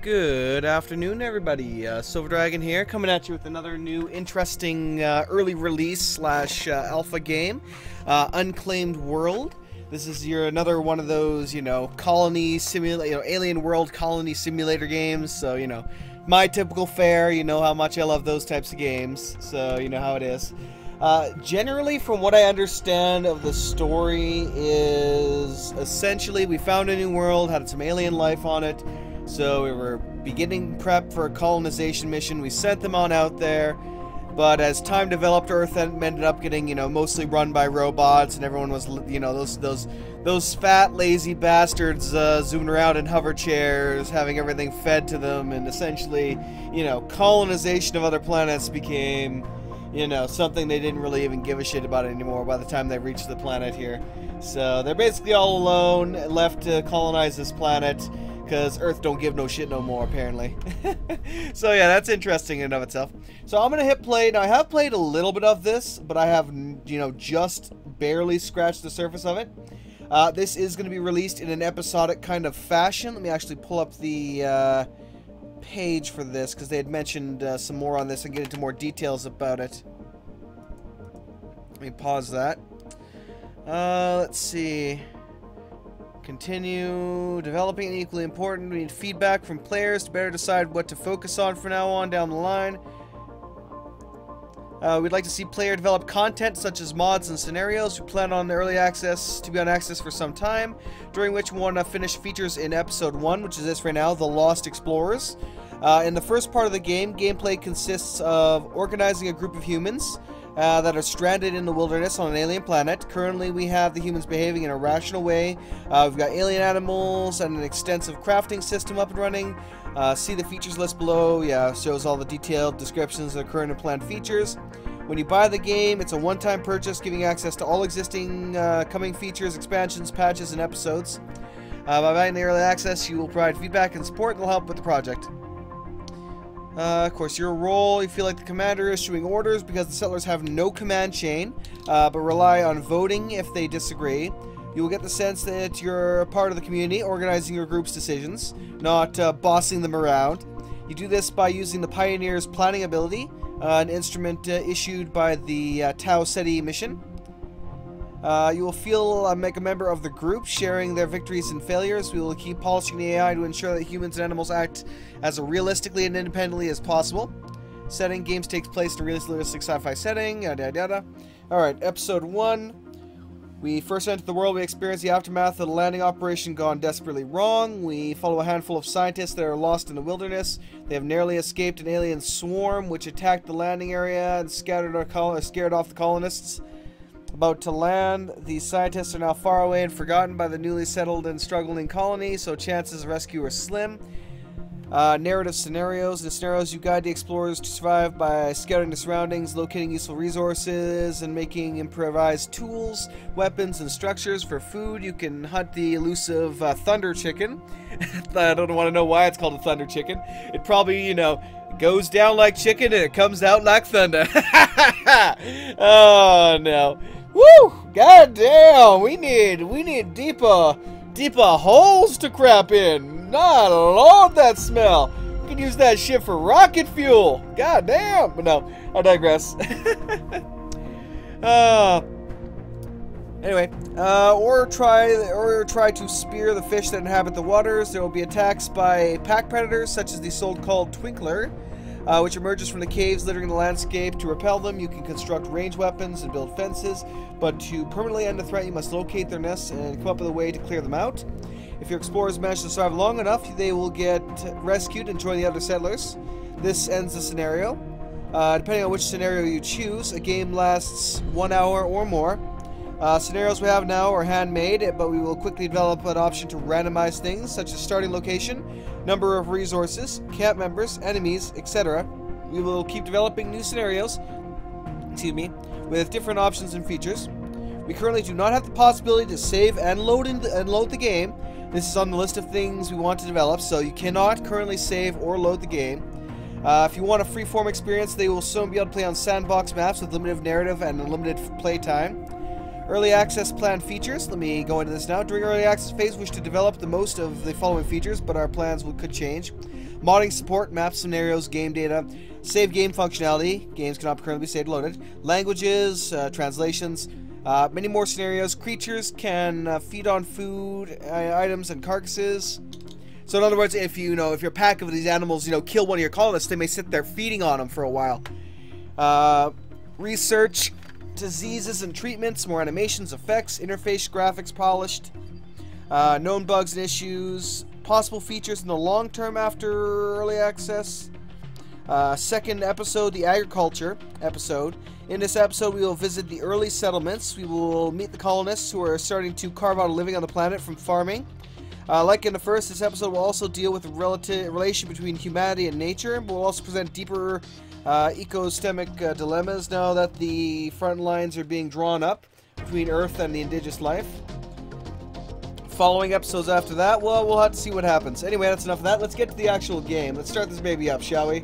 Good afternoon, everybody. Silver Dragon here, coming at you with another new, interesting early release slash alpha game, Unclaimed World. This is another one of those, colony simulator, alien world colony simulator games. So, my typical fare. You know how much I love those types of games. So, you know how it is. Generally, from what I understand of the story, is essentially we found a new world, had some alien life on it. So we were beginning prep for a colonization mission. We sent them on out there, but as time developed, Earth ended up getting, mostly run by robots, and everyone was, those fat, lazy bastards zooming around in hover chairs, having everything fed to them, and essentially, colonization of other planets became, something they didn't really even give a shit about anymore by the time they reached the planet here. So they're basically all alone, left to colonize this planet. Because Earth don't give no shit no more, apparently. So yeah, that's interesting in and of itself. So I'm gonna hit play. Now I have played a little bit of this, but I have, just barely scratched the surface of it. This is gonna be released in an episodic kind of fashion. Let me actually pull up the page for this, because they had mentioned some more on this and get into more details about it. Let me pause that. Let's see. Continue developing and equally important. We need feedback from players to better decide what to focus on from now on down the line. We'd like to see player develop content such as mods and scenarios. We plan on early access to be on access for some time, during which we want to finish features in episode 1, which is this right now, The Lost Explorers. In the first part of the game, gameplay consists of organizing a group of humans that are stranded in the wilderness on an alien planet. Currently, we have the humans behaving in a rational way. We've got alien animals and an extensive crafting system up and running. See the features list below. Yeah, shows all the detailed descriptions of the current and planned features. When you buy the game, it's a one-time purchase, giving access to all existing coming features, expansions, patches, and episodes. By buying the early access, you will provide feedback and support that will help with the project. Of course, your role, you feel like the commander issuing orders because the settlers have no command chain, but rely on voting if they disagree. You will get the sense that you're a part of the community, organizing your group's decisions, not bossing them around. You do this by using the Pioneer's planning ability, an instrument issued by the Tau Ceti mission. You will feel like a member of the group, sharing their victories and failures. We will keep polishing the AI to ensure that humans and animals act as realistically and independently as possible. Setting: games takes place in a realistic sci-fi setting, yada yada yada. Alright, episode 1. We first enter the world, we experience the aftermath of the landing operation gone desperately wrong. We follow a handful of scientists that are lost in the wilderness. They have narrowly escaped an alien swarm which attacked the landing area and scared off the colonists. About to land, these scientists are now far away and forgotten by the newly settled and struggling colony, so chances of rescue are slim. Narrative scenarios. In the scenarios, you guide the explorers to survive by scouting the surroundings, locating useful resources, and making improvised tools, weapons, and structures. For food, you can hunt the elusive thunder chicken. I don't want to know why it's called a thunder chicken. It probably, goes down like chicken and it comes out like thunder. Oh, no. Woo! God damn! We need deeper holes to crap in. Nah, Lord, that smell. We can use that shit for rocket fuel. God damn! But no, I digress. Anyway, or try to spear the fish that inhabit the waters. There will be attacks by pack predators, such as the so-called Twinkler, which emerges from the caves littering the landscape. To repel them, you can construct range weapons and build fences, but to permanently end the threat, you must locate their nests and come up with a way to clear them out. If your explorers manage to survive long enough, they will get rescued and join the other settlers. This ends the scenario. Depending on which scenario you choose, a game lasts 1 hour or more. Scenarios we have now are handmade, but we will quickly develop an option to randomize things, such as starting location, number of resources, camp members, enemies, etc. We will keep developing new scenarios, with different options and features. We currently do not have the possibility to save and load the game. This is on the list of things we want to develop, so you cannot currently save or load the game. If you want a free-form experience, they will soon be able to play on sandbox maps with limited narrative and unlimited play time. Early access planned features. Let me go into this now. During early access phase, we wish to develop the most of the following features, but our plans could change. Modding support, map scenarios, game data, save game functionality. Games cannot currently be saved loaded. Languages, translations, many more scenarios. Creatures can feed on food, items, and carcasses. So in other words, if if your pack of these animals, kill one of your colonists, they may sit there feeding on them for a while. Research, diseases and treatments, more animations, effects, interface graphics polished, known bugs and issues, possible features in the long term after early access. Second episode, the agriculture episode. In this episode, we will visit the early settlements. We will meet the colonists who are starting to carve out a living on the planet from farming. Like in the first, this episode will also deal with the relation between humanity and nature, but will also present deeper ecosystemic dilemmas now that the front lines are being drawn up between Earth and the indigenous life. Following episodes after that, well, we'll have to see what happens. Anyway, that's enough of that. Let's get to the actual game. Let's start this baby up, shall we?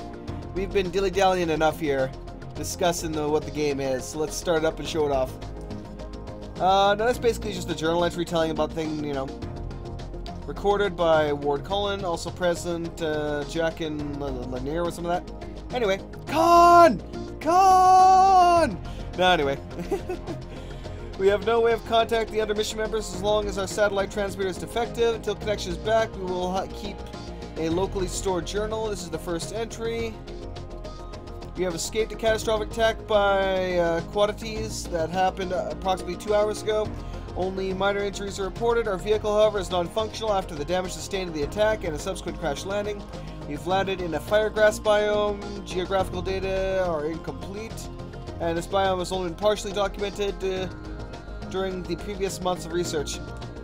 We've been dilly-dallying enough here, discussing what the game is. So let's start it up and show it off. No, that's basically just a journal entry telling about things, recorded by Ward Cullen, also present Jack and Lanier or some of that. Anyway, Con! No, anyway. We have no way of contacting the other mission members as long as our satellite transmitter is defective. Until connection is back, we will keep a locally stored journal. This is the first entry. We have escaped a catastrophic attack by quantities that happened approximately 2 hours ago. Only minor injuries are reported. Our vehicle, however, is non-functional after the damage sustained in the attack and a subsequent crash landing. We've landed in a firegrass biome. Geographical data are incomplete. And this biome has only been partially documented during the previous months of research.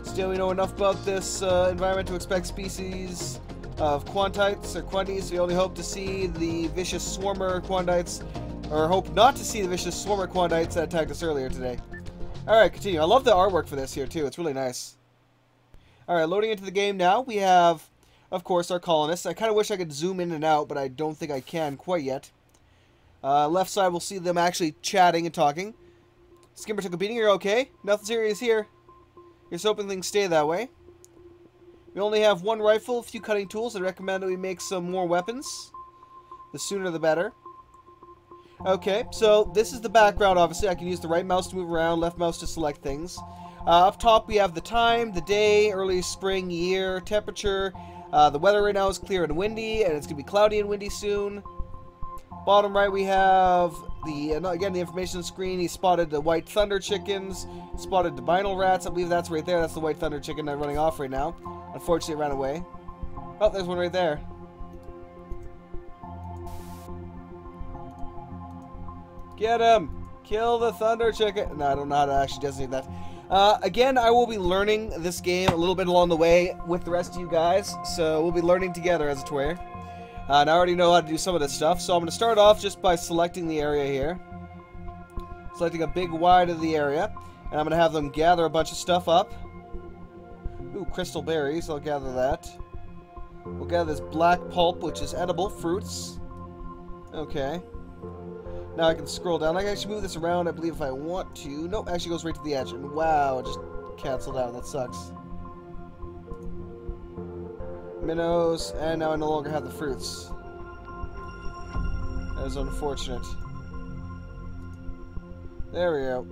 Still, we know enough about this environment to expect species of quantites or quantities. We only hope to see the vicious swarmer quantites, or hope not to see the vicious swarmer quantites that attacked us earlier today. Alright, continue. I love the artwork for this here, too. It's really nice. Alright, loading into the game now. We have, of course, our colonists. I kind of wish I could zoom in and out, but I don't think I can quite yet. Left side, we'll see them actually chatting and talking. Skimmer took a beating. You're okay? Nothing serious here. Here's hoping things stay that way. We only have one rifle, a few cutting tools. I recommend that we make some more weapons. The sooner the better. Okay, so this is the background, obviously. I can use the right mouse to move around, left mouse to select things. Up top, we have the time, the day, early spring, year, temperature. The weather right now is clear and windy, and it's going to be cloudy and windy soon. Bottom right, we have again the information screen. He spotted the white thunder chickens, spotted albino rats. I believe that's right there. That's the white thunder chicken that's running off right now. Unfortunately, it ran away. Oh, there's one right there. Get him! Kill the thunder chicken! No, I don't know how to actually designate that. Again, I will be learning this game a little bit along the way with the rest of you guys, so we'll be learning together, as it were. And I already know how to do some of this stuff, so I'm going to start off just by selecting the area here. Selecting a big wide of the area, and I'm going to have them gather a bunch of stuff up. Ooh, crystal berries, I'll gather that. We'll gather this black pulp, which is edible fruits. Okay. Now I can scroll down. I can actually move this around, I believe, if I want to. Nope, actually goes right to the edge. And wow, it just canceled out. That sucks. Minnows, and now I no longer have the fruits. That is unfortunate. There we go.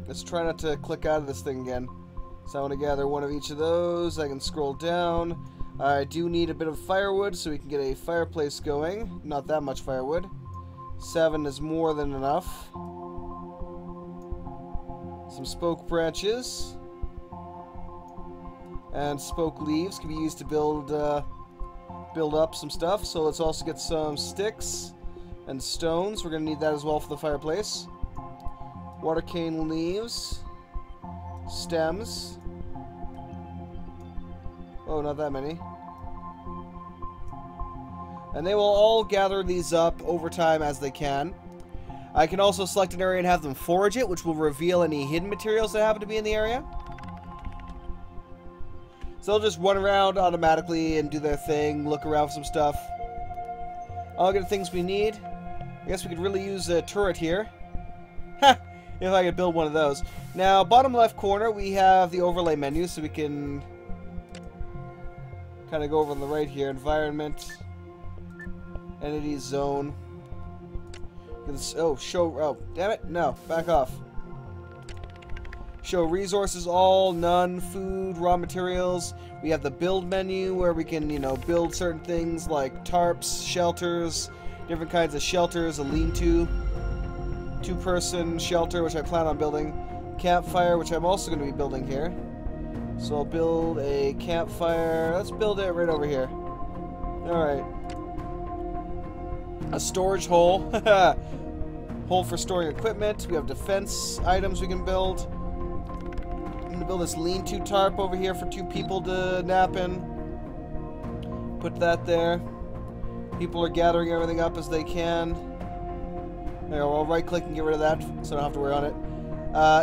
Let's try not to click out of this thing again. So I want to gather one of each of those. I can scroll down. I do need a bit of firewood so we can get a fireplace going. Not that much firewood. 7 is more than enough. Some spoke branches. And spoke leaves can be used to build up some stuff. So let's also get some sticks and stones. We're going to need that as well for the fireplace. Water cane leaves. Stems. Oh, not that many. And they will all gather these up over time as they can. I can also select an area and have them forage it, which will reveal any hidden materials that happen to be in the area. So they'll just run around automatically and do their thing, look around for some stuff. All good things we need. I guess we could really use a turret here. Ha! If I could build one of those. Now, bottom left corner, we have the overlay menu, so we can kind of go over on the right here. Environment. Entity zone. Oh, show. Oh, damn it. No, back off. Show resources all, none, food, raw materials. We have the build menu where we can, you know, build certain things like tarps, shelters, different kinds of shelters, a lean-to, two-person shelter, which I plan on building, campfire, which I'm also going to be building here. So I'll build a campfire. Let's build it right over here. Alright. A storage hole. Hole for storing equipment. We have defense items we can build. I'm going to build this lean-to tarp over here for 2 people to nap in. Put that there. People are gathering everything up as they can. There, I'll right-click and get rid of that so I don't have to worry on it.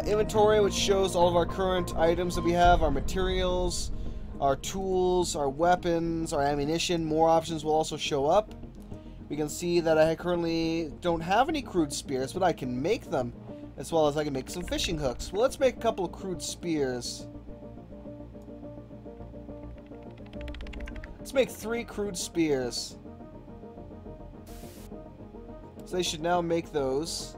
Inventory, which shows all of our current items that we have, our materials, our tools, our weapons, our ammunition. More options will also show up. We can see that I currently don't have any crude spears, but I can make them, as well as I can make some fishing hooks. Well, let's make a couple of crude spears. Let's make 3 crude spears. So they should now make those.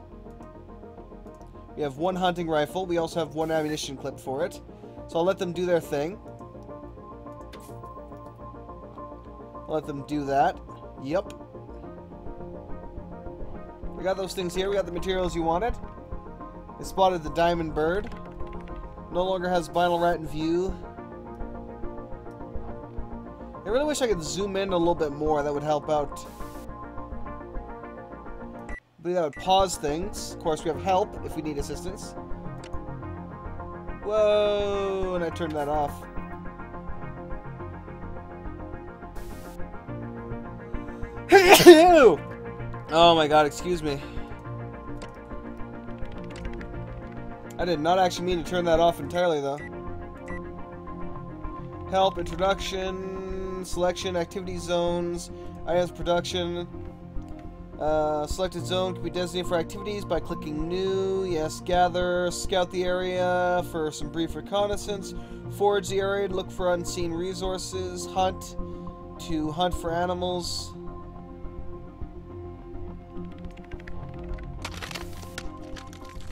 We have 1 hunting rifle. We also have 1 ammunition clip for it. So I'll let them do their thing. I'll let them do that. Yep. We got those things here. We got the materials you wanted. I spotted the diamond bird. No longer has vinyl rat in view. I really wish I could zoom in a little bit more. That would help out. I believe that would pause things. Of course, we have help if we need assistance. Whoa! And I turned that off. Oh my god, excuse me. I did not actually mean to turn that off entirely, though. Help, introduction, selection, activity zones, items production. Selected zone can be designated for activities by clicking new. Yes, gather, scout the area for some brief reconnaissance, forage the area to look for unseen resources, hunt to hunt for animals.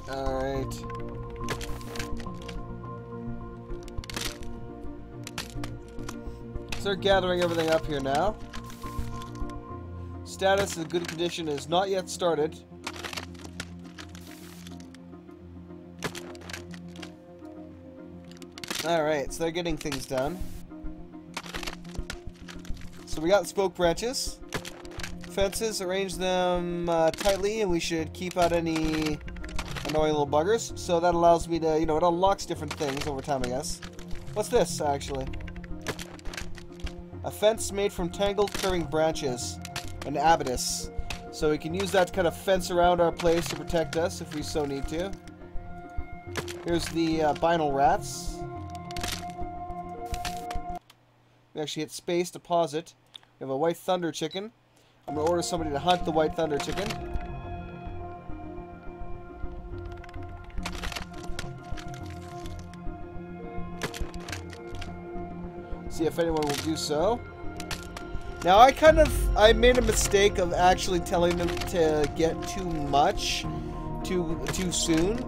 Alright. So they're gathering everything up here now. Status in good condition is not yet started. Alright, so they're getting things done. So we got spoke branches. Fences, arrange them tightly, and we should keep out any annoying little buggers. So that allows me to, you know, it unlocks different things over time, I guess. What's this, actually? A fence made from tangled curving branches. An abatis. So we can use that to kind of fence around our place to protect us if we so need to. Here's the vinyl rats. We actually hit space to pause it. We have a white thunder chicken. I'm going to order somebody to hunt the white thunder chicken. See if anyone will do so. Now I made a mistake of actually telling them to get too much too soon.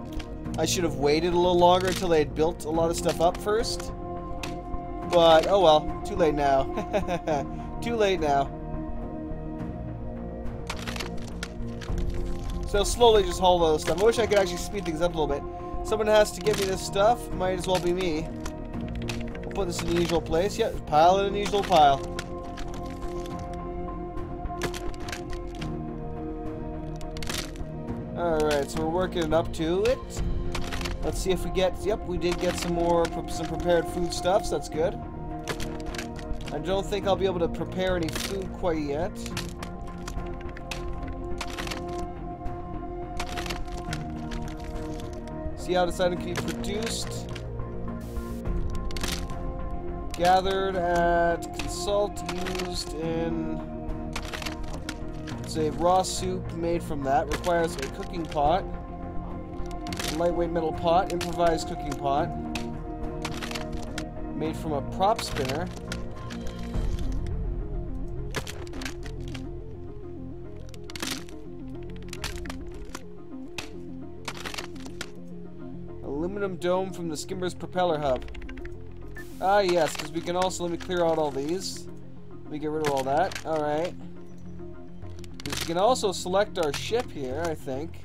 I should have waited a little longer until they had built a lot of stuff up first. But oh well, too late now. Too late now. So slowly just haul those stuff. I wish I could actually speed things up a little bit. Someone has to give me this stuff. Might as well be me. We'll put this in the usual place. Yep, pile in the usual pile. Alright, so we're working up to it. Let's see if we get... Yep, we did get some prepared foodstuffs. That's good. I don't think I'll be able to prepare any food quite yet. See how this item can be produced. Gathered at consult, used in... A raw soup made from that. Requires a cooking pot. A lightweight metal pot. Improvised cooking pot. Made from a prop spinner. Aluminum dome from the skimmer's propeller hub. Ah, yes, because we can also... Let me clear out all these. Let me get rid of all that. Alright. Because we can also select our ship here, I think.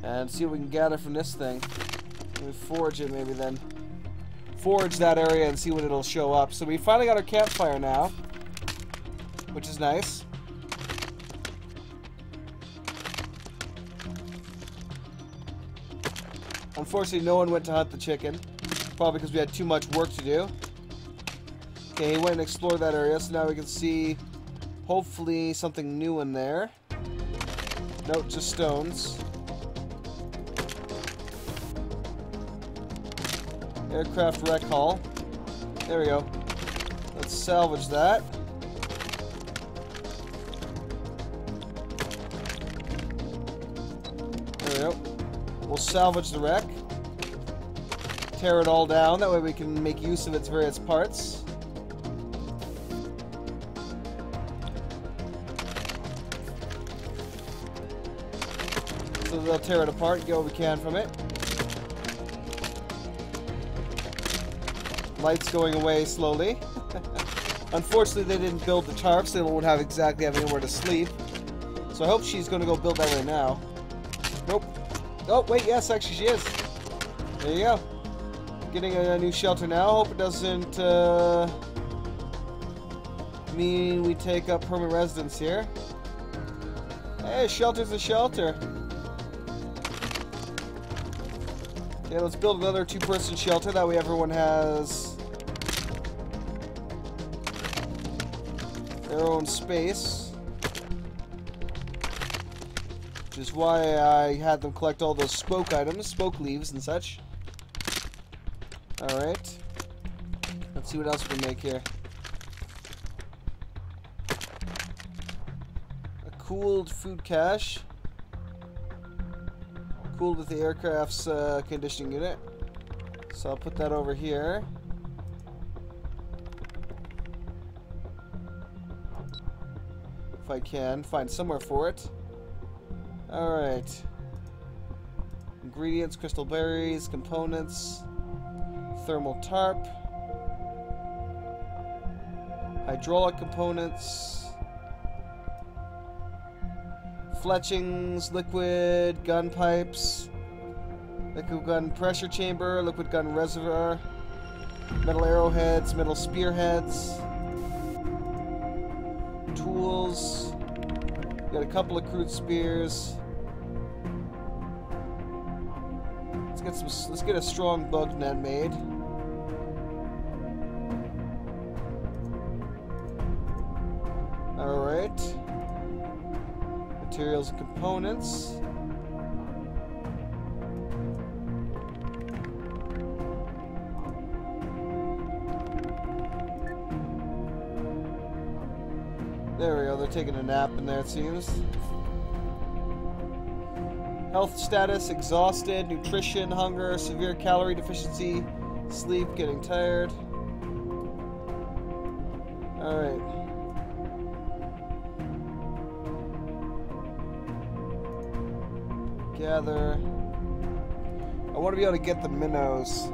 And see what we can gather from this thing. Let me forge it maybe then. Forge that area and see what it'll show up. So we finally got our campfire now, which is nice. Unfortunately, no one went to hunt the chicken. Probably because we had too much work to do. Okay, he went and explored that area, so now we can see, hopefully, something new in there. Nope, just stones. Aircraft wreck hull. There we go. Let's salvage that. There we go. We'll salvage the wreck. Tear it all down. That way we can make use of its various parts. So they'll tear it apart and get what we can from it. Lights going away slowly. Unfortunately, they didn't build the tarp, so they won't have anywhere to sleep. So I hope she's going to go build that right now. Nope. Oh, wait, yes, actually she is. There you go. Getting a new shelter now. Hope it doesn't mean we take up permanent residence here. Hey, a shelter's a shelter. Yeah, let's build another two-person shelter. That way everyone has their own space. Which is why I had them collect all those spoke items, spoke leaves and such. Alright. Let's see what else we can make here. A cooled food cache. Cooled with the aircraft's conditioning unit. So I'll put that over here. If I can find somewhere for it. Alright. Ingredients, crystal berries, components, thermal tarp, hydraulic components, fletchings, liquid gun pipes, liquid gun pressure chamber, liquid gun reservoir, metal arrowheads, metal spearheads, tools. Got a couple of crude spears. Let's get a strong bug net made. Alright. Materials and components. There we go, they're taking a nap in there, it seems. Health status, exhausted, nutrition, hunger, severe calorie deficiency, sleep, getting tired. Alright. Gather. I want to be able to get the minnows.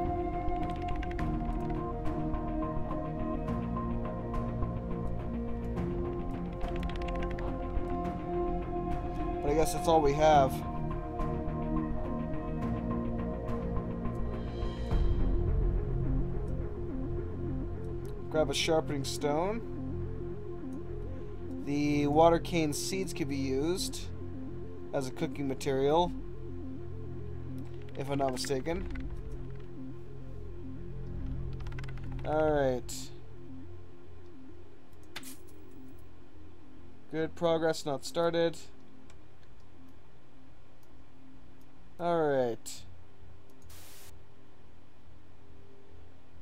But I guess that's all we have. Grab a sharpening stone. The water cane seeds can be used as a cooking material, if I'm not mistaken. Alright. Good progress not started. Alright.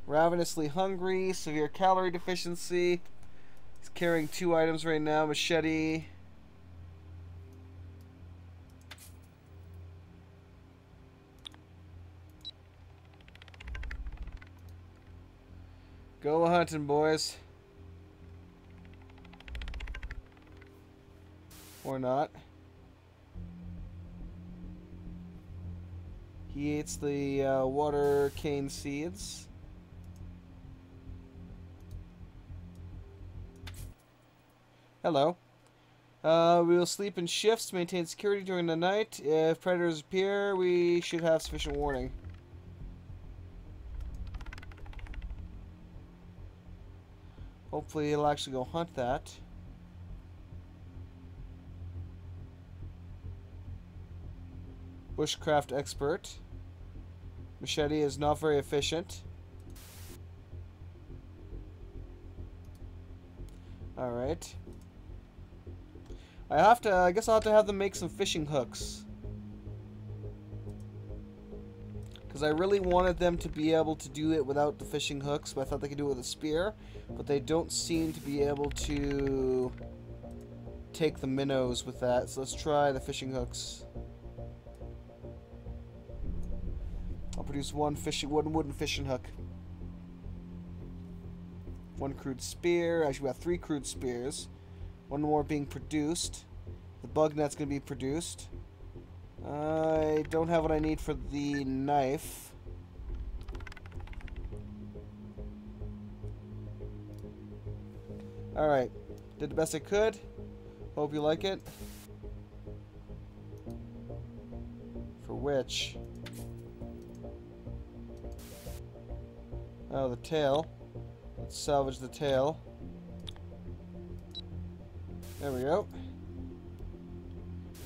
Ravenously hungry, severe calorie deficiency. He's carrying 2 items right now, machete. Go hunting, boys. Or not. He eats the water cane seeds. Hello. We will sleep in shifts to maintain security during the night. If predators appear, we should have sufficient warning. Hopefully he'll actually go hunt that. Bushcraft expert. Machete is not very efficient. Alright. I guess I'll have to have them make some fishing hooks. Because I really wanted them to be able to do it without the fishing hooks, but I thought they could do it with a spear. But they don't seem to be able to take the minnows with that. So let's try the fishing hooks. I'll produce one wooden fishing hook. One crude spear. Actually, we have 3 crude spears. One more being produced. The bug net's going to be produced. I don't have what I need for the knife. Alright. Did the best I could. Hope you like it. For which? Oh, the tail. Let's salvage the tail. There we go.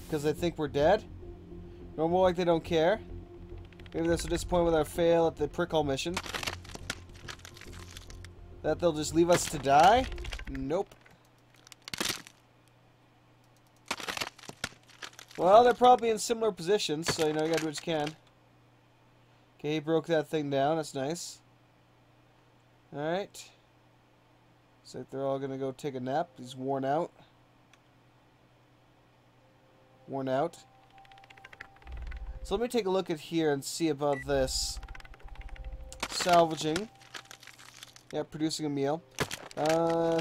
Because they think we're dead. Or more like they don't care. Maybe they're so disappointed with our fail at the prickle mission that they'll just leave us to die? Nope. Well, they're probably in similar positions, so you know you gotta do what you can. Okay, he broke that thing down. That's nice. Alright. Looks like they're all gonna go take a nap. He's worn out. Worn out. So let me take a look at here and see about this. Salvaging. Yeah, producing a meal.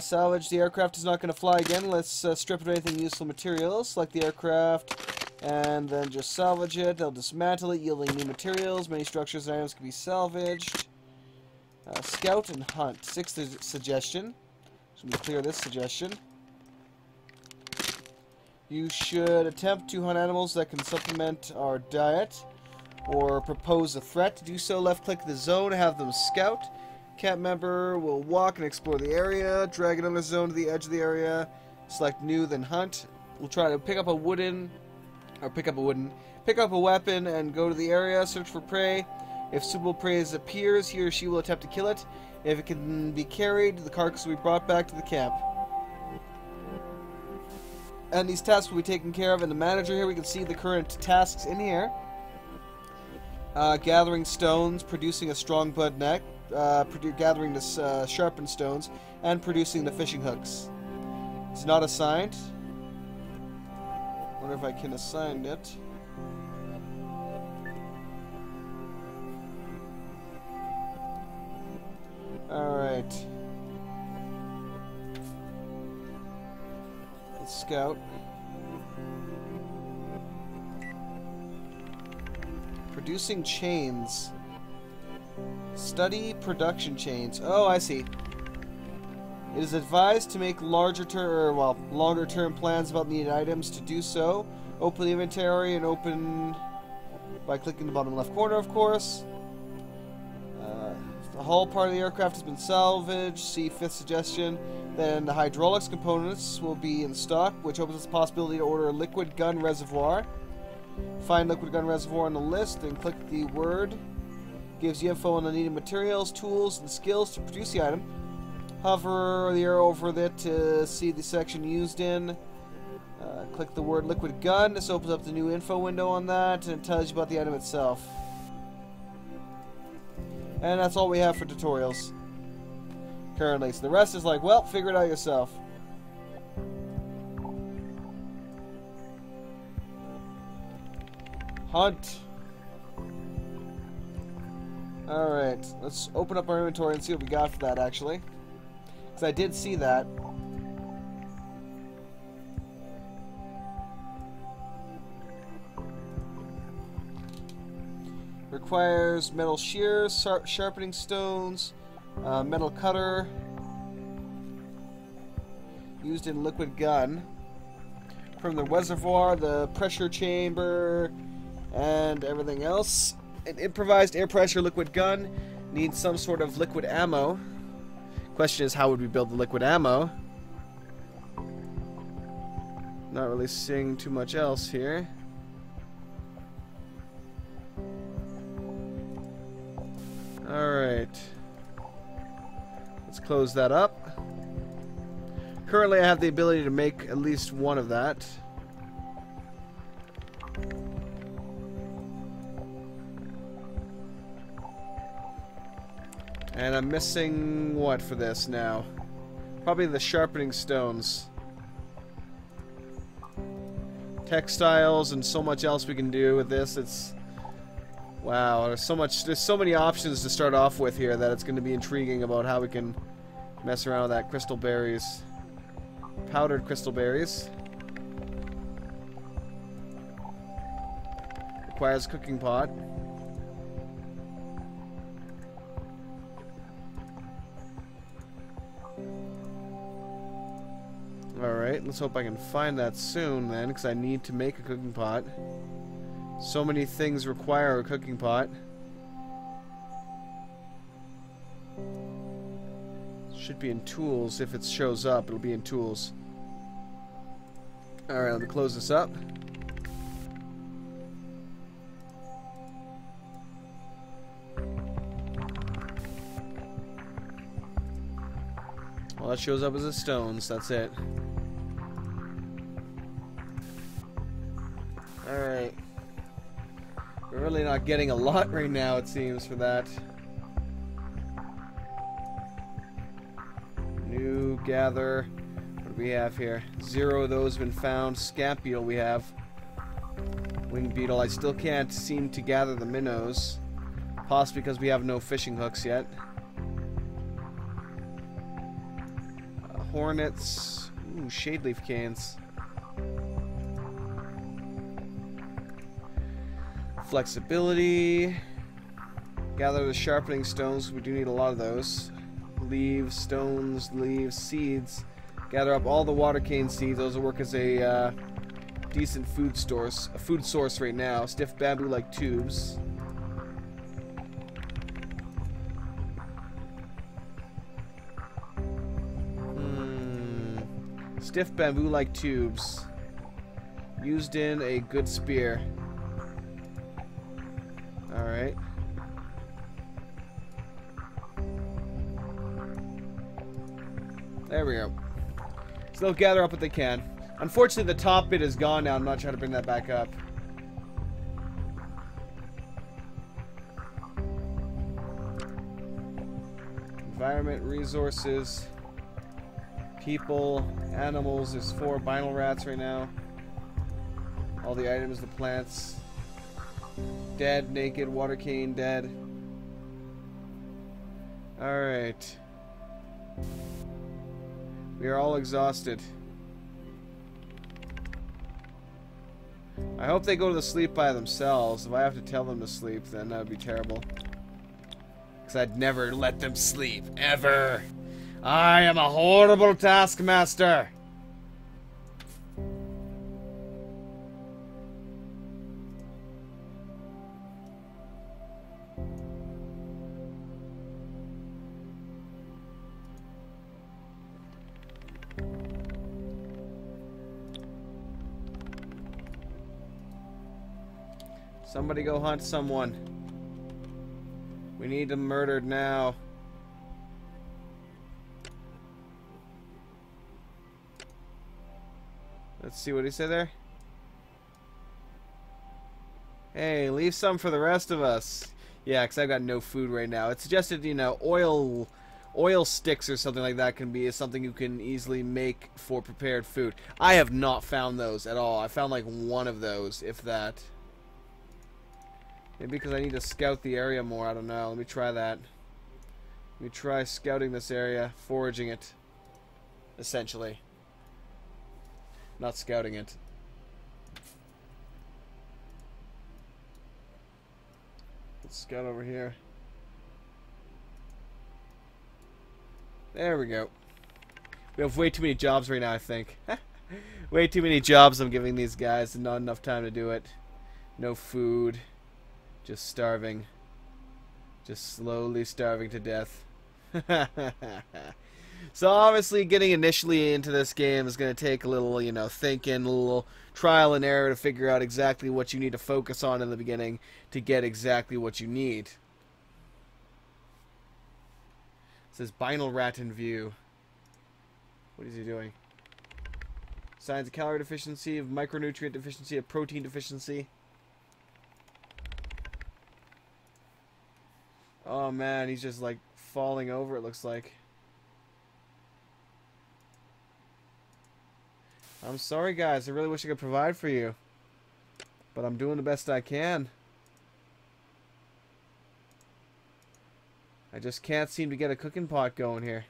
Salvage. The aircraft is not going to fly again. Let's strip of anything useful materials. Select the aircraft and then just salvage it. They'll dismantle it, yielding new materials. Many structures and items can be salvaged. Scout and hunt. 6th suggestion. So let me clear this suggestion. You should attempt to hunt animals that can supplement our diet or propose a threat. To do so, left-click the zone, have them scout. Camp member will walk and explore the area, drag another zone to the edge of the area, select new, then hunt. We'll try to pick up a weapon and go to the area, search for prey. If suitable prey appears, he or she will attempt to kill it. If it can be carried, the carcass will be brought back to the camp. And these tasks will be taken care of in the manager here. We can see the current tasks in here. Gathering stones, producing a strong bud net, gathering this sharpened stones, and producing the fishing hooks. It's not assigned. Wonder if I can assign it. Alright. Let's scout. Producing chains. Study production chains. Oh, I see. It is advised to make longer term plans about needed items. To do so, open the inventory and open by clicking the bottom left corner, of course. The hull part of the aircraft has been salvaged. See 5th suggestion. Then the hydraulics components will be in stock, which opens the possibility to order a liquid gun reservoir. Find liquid gun reservoir on the list, then click the word. Gives you info on the needed materials, tools, and skills to produce the item. Hover the arrow over it to see the section used in. Click the word liquid gun. This opens up the new info window on that, and it tells you about the item itself. And that's all we have for tutorials currently. So the rest is like, well, figure it out yourself. Hunt. Alright, let's open up our inventory and see what we got for that, actually. Because I did see that. Requires metal shears, sharpening stones, metal cutter. Used in liquid gun. From the reservoir, the pressure chamber, and everything else. An improvised air pressure liquid gun needs some sort of liquid ammo. Question is, how would we build the liquid ammo? Not really seeing too much else here. Alright. Let's close that up. Currently I have the ability to make at least one of that. And I'm missing what for this now? Probably the sharpening stones. Textiles and so much else we can do with this. It's wow, there's so many options to start off with here that it's going to be intriguing about how we can mess around with that. Crystal berries. Powdered crystal berries. Requires a cooking pot. Alright, let's hope I can find that soon then, because I need to make a cooking pot. So many things require a cooking pot. Should be in tools. If it shows up, it'll be in tools. Alright, let me close this up. Well, that shows up as the stones. That's it. Alright. We're really not getting a lot right now, it seems, for that. New gather. What do we have here? 0 of those have been found. Scamp beetle we have. Winged beetle. I still can't seem to gather the minnows. Possibly because we have no fishing hooks yet. Hornets. Ooh, shade leaf canes. Flexibility. Gather the sharpening stones. We do need a lot of those. Leaves, stones, leaves, seeds. Gather up all the water cane seeds. Those will work as a decent food source right now. Stiff bamboo-like tubes. Stiff bamboo-like tubes. Used in a good spear. Alright. There we go. So they'll gather up what they can. Unfortunately, the top bit is gone now. I'm not trying to bring that back up. Environment, resources, people, animals. There's 4 vinyl rats right now. All the items, the plants. Dead, naked, water cane, dead. Alright. We are all exhausted. I hope they go to sleep by themselves. If I have to tell them to sleep, then that would be terrible. Because I'd never let them sleep, ever. I am a horrible taskmaster. Somebody go hunt someone. We need them murdered now. Let's see what he said there. Hey, leave some for the rest of us. Yeah, because I've got no food right now. It suggested, you know, oil sticks or something like that can be something you can easily make for prepared food. I have not found those at all. I found like one of those, if that. Maybe because I need to scout the area more. I don't know. Let me try that. Let me try scouting this area, foraging it, essentially. Not scouting it. scout over here. There we go. We have way too many jobs right now, I think. Way too many jobs I'm giving these guys and not enough time to do it. No food. Just starving. Just slowly starving to death. So obviously getting initially into this game is going to take a little, you know, thinking, a little trial and error to figure out exactly what you need to focus on in the beginning to get exactly what you need. It says Binal Rat in view. What is he doing? Signs of calorie deficiency, of micronutrient deficiency, of protein deficiency. Oh man, he's just like falling over, it looks like. I'm sorry guys, I really wish I could provide for you. But I'm doing the best I can. I just can't seem to get a cooking pot going here.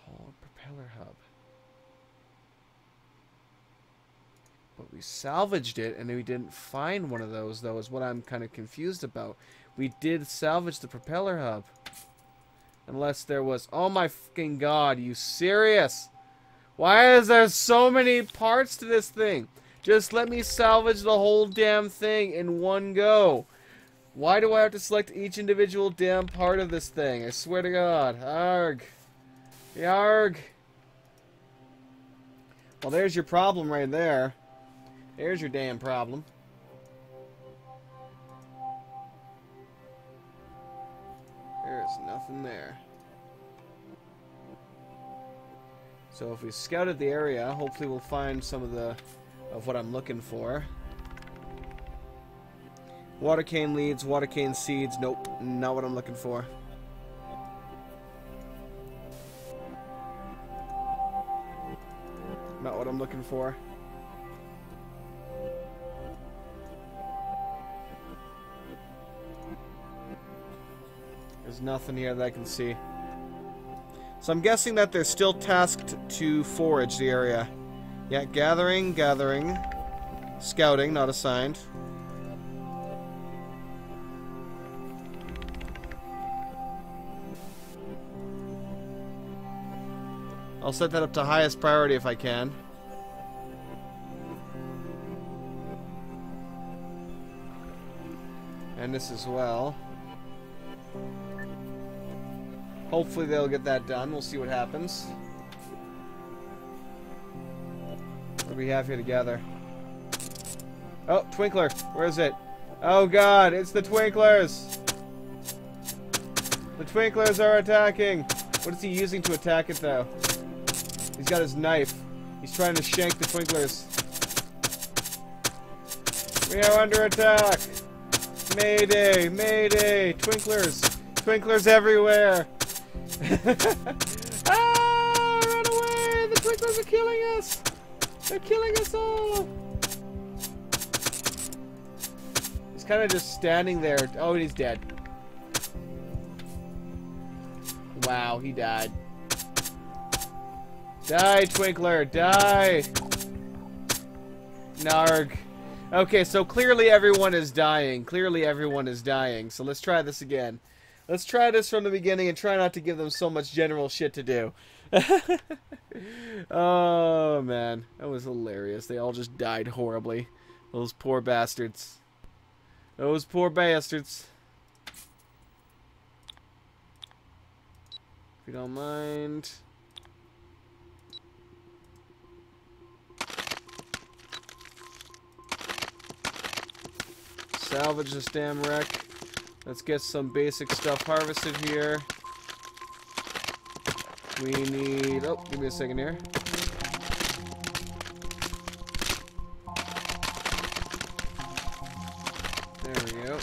Hall propeller hub. But we salvaged it and we didn't find one of those though, is what I'm kind of confused about. We did salvage the propeller hub. Unless there was... Oh my fucking god, are you serious? Why is there so many parts to this thing? Just let me salvage the whole damn thing in one go. Why do I have to select each individual damn part of this thing? I swear to god. Arg. Yarg. Well, there's your problem right there. There's your damn problem. There's nothing there. So if we scouted the area, hopefully we'll find some of what I'm looking for. Water cane leads, water cane seeds. Nope, not what I'm looking for. Not what I'm looking for. There's nothing here that I can see. So I'm guessing that they're still tasked to forage the area. Yeah, gathering. Scouting, not assigned. I'll set that up to highest priority if I can. And this as well. Hopefully they'll get that done. We'll see what happens. What do we have here together? Oh, Twinkler. Where is it? Oh god, it's the Twinklers! The Twinklers are attacking! What is he using to attack it, though? He's got his knife. He's trying to shank the Twinklers. We are under attack! Mayday! Mayday! Twinklers! Twinklers everywhere! Ah! Run away! The Twinklers are killing us! They're killing us all! He's kind of just standing there. Oh, and he's dead. Wow, he died. Die, Twinkler! Die! Narg. Okay, so clearly everyone is dying. Clearly everyone is dying. So let's try this again. Let's try this from the beginning and try not to give them so much general shit to do. Oh, man. That was hilarious. They all just died horribly. Those poor bastards. Those poor bastards. If you don't mind. Salvage this damn wreck. Let's get some basic stuff harvested here. We need... Oh, give me a second here. There we go.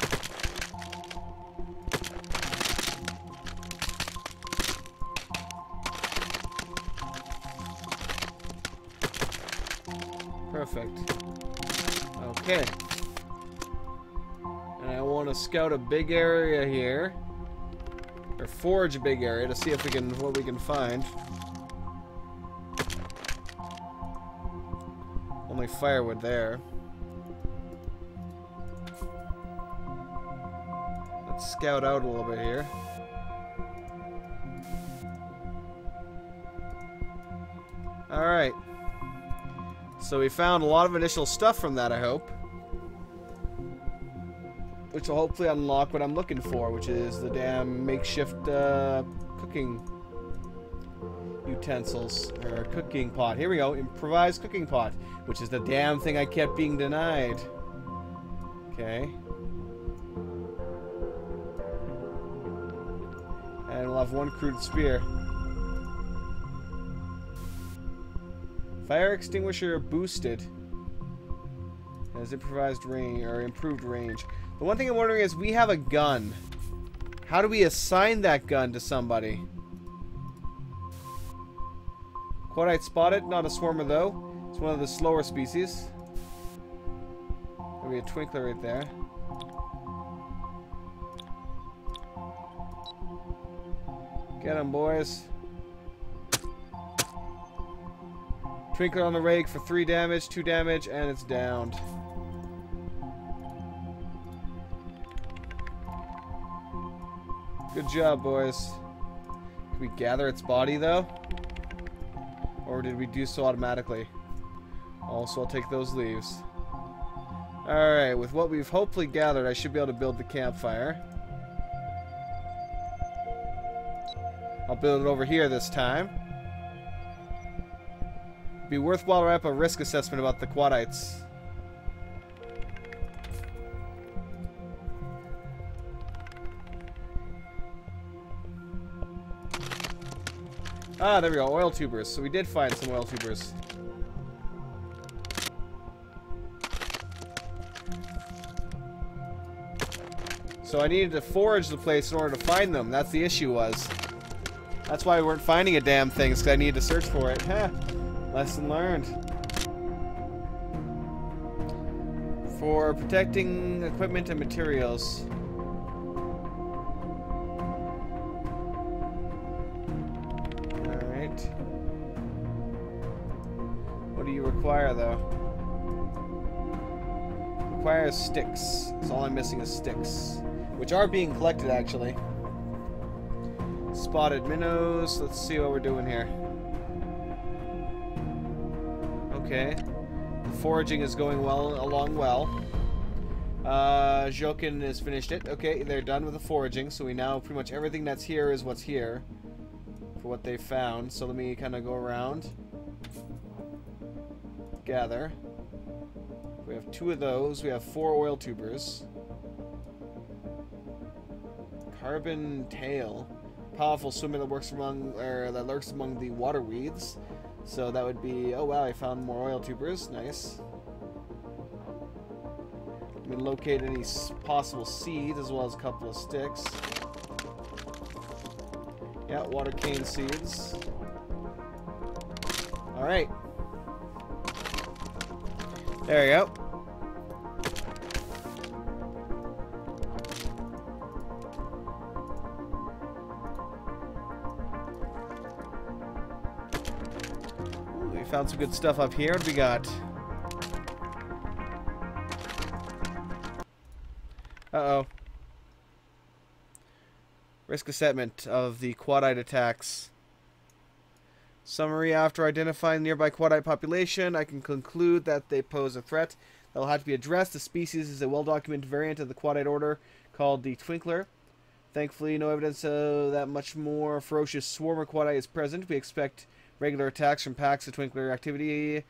Perfect. Okay. And I want to scout a big area here. or forage a big area to see if we can what we can find. Only firewood there. Let's scout out a little bit here. Alright. So we found a lot of initial stuff from that, I hope. Which will hopefully unlock what I'm looking for, which is the damn makeshift cooking utensils. Or cooking pot. Here we go. Improvised cooking pot. Which is the damn thing I kept being denied. Okay. And we'll have one crude spear. Fire extinguisher boosted. Has improvised range or improved range. The one thing I'm wondering is we have a gun. How do we assign that gun to somebody? Quadite spotted, not a swarmer though. It's one of the slower species. There'll be a twinkler right there. Get 'em, boys. Twinkler on the rake for 3 damage, 2 damage, and it's downed. Good job, boys. Can we gather its body, though? Or did we do so automatically? Also, I'll take those leaves. Alright, with what we've hopefully gathered, I should be able to build the campfire. I'll build it over here this time. Be worthwhile to wrap a risk assessment about the quadites. Ah, there we go. Oil tubers. So we did find some oil tubers. So I needed to forage the place in order to find them. That's the issue was. That's why we weren't finding a damn thing, because I needed to search for it. Heh. Lesson learned. For protecting equipment and materials. Alright. What do you require, though? Requires sticks. So all I'm missing is sticks. Which are being collected, actually. Spotted minnows. Let's see what we're doing here. Okay. The foraging is going along well. Jokin has finished it. Okay, they're done with the foraging, so we now pretty much everything that's here is what's here for what they found. So let me kind of go around. Gather. We have 2 of those. We have 4 oil tubers. Carbon tail. Powerful swimmer that works among, or that lurks among the water weeds. So that would be, oh wow, I found more oil tubers. Nice. Let me locate any possible seeds as well as a couple of sticks. Yeah, water cane seeds. Alright. There you go. Found some good stuff up here. What do we got? Uh-oh. Risk assessment of the quadite attacks. Summary: after identifying the nearby quadite population, I can conclude that they pose a threat that will have to be addressed. The species is a well-documented variant of the quadite order called the twinkler. Thankfully, no evidence that much more ferocious swarmer quadite is present. We expect regular attacks from packs of twinkler activity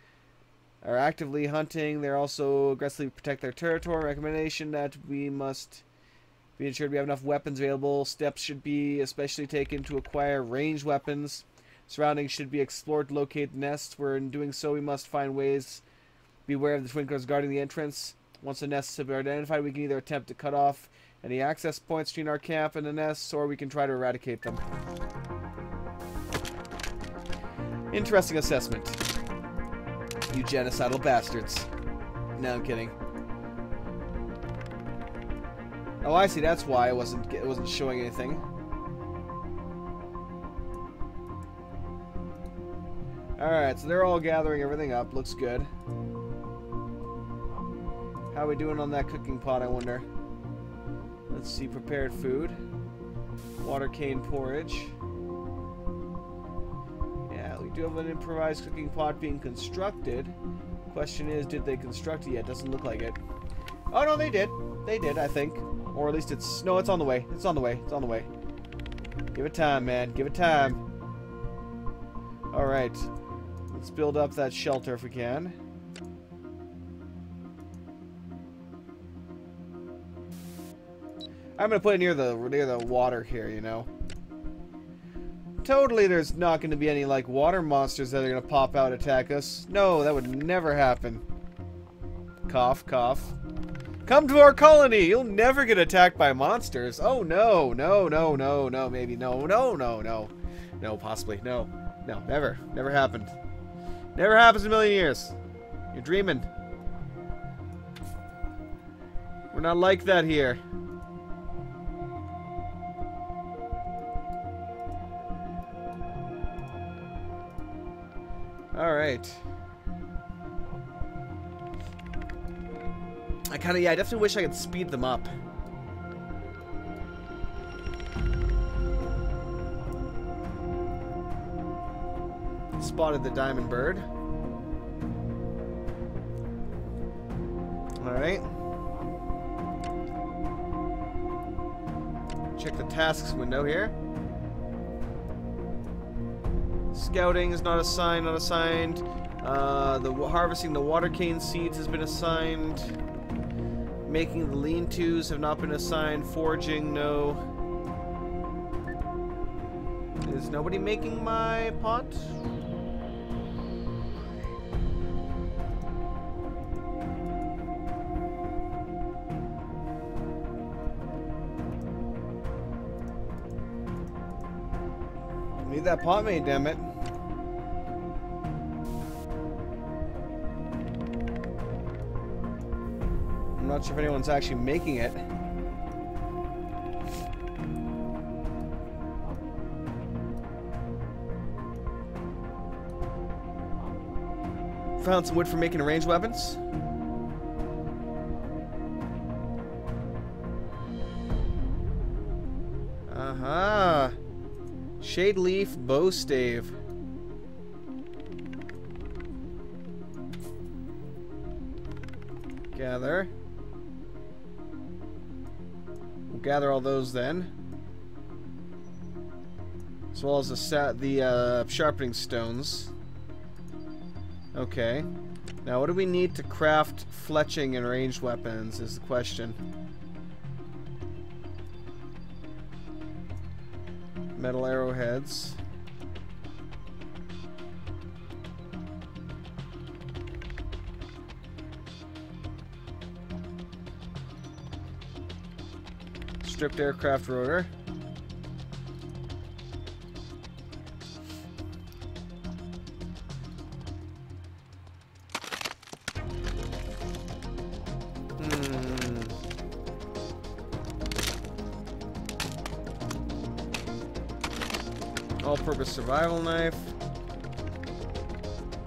are actively hunting. They're also aggressively protect their territory. Recommendation that we must be ensured we have enough weapons available. Steps should be especially taken to acquire ranged weapons. Surroundings should be explored to locate nests, where in doing so we must find ways. Beware of the twinklers guarding the entrance. Once the nests have been identified, we can either attempt to cut off any access points between our camp and the nests, or we can try to eradicate them. Interesting assessment. You genocidal bastards. No, I'm kidding. Oh, I see. That's why it wasn't showing anything. Alright, so they're all gathering everything up. Looks good. How are we doing on that cooking pot, I wonder? Let's see. Prepared food. Water cane porridge. Yeah, we do have an improvised cooking pot being constructed. Question is, did they construct it yet? Doesn't look like it. Oh, no, they did. They did, I think. Or at least it's... No, it's on the way. It's on the way. It's on the way. Give it time, man. Give it time. Alright. Let's build up that shelter if we can. I'm gonna put it near the water here, you know. Totally there's not gonna be any, like, water monsters that are gonna pop out and attack us. No, that would never happen. Cough, cough. Come to our colony! You'll never get attacked by monsters. Oh, no. No, no, no, no, maybe. No, no, no, no. No, possibly. No. No, never. Never happened. Never happens in a million years. You're dreaming. We're not like that here. Alright. I definitely wish I could speed them up. Spotted the diamond bird. Alright. Check the tasks window here. Scouting is not assigned, not assigned. Harvesting the water cane seeds has been assigned. Making the lean-tos have not been assigned. Foraging, no. Is nobody making my pot? Need that pot made, damn it. I'm not sure if anyone's actually making it. Found some wood for making ranged weapons. Aha! Shade leaf bow stave. Gather. We'll gather all those then, as well as the sharpening stones. Okay. Now, what do we need to craft fletching and ranged weapons? Is the question. Metal arrowheads. Stripped aircraft rotor. All-purpose survival knife.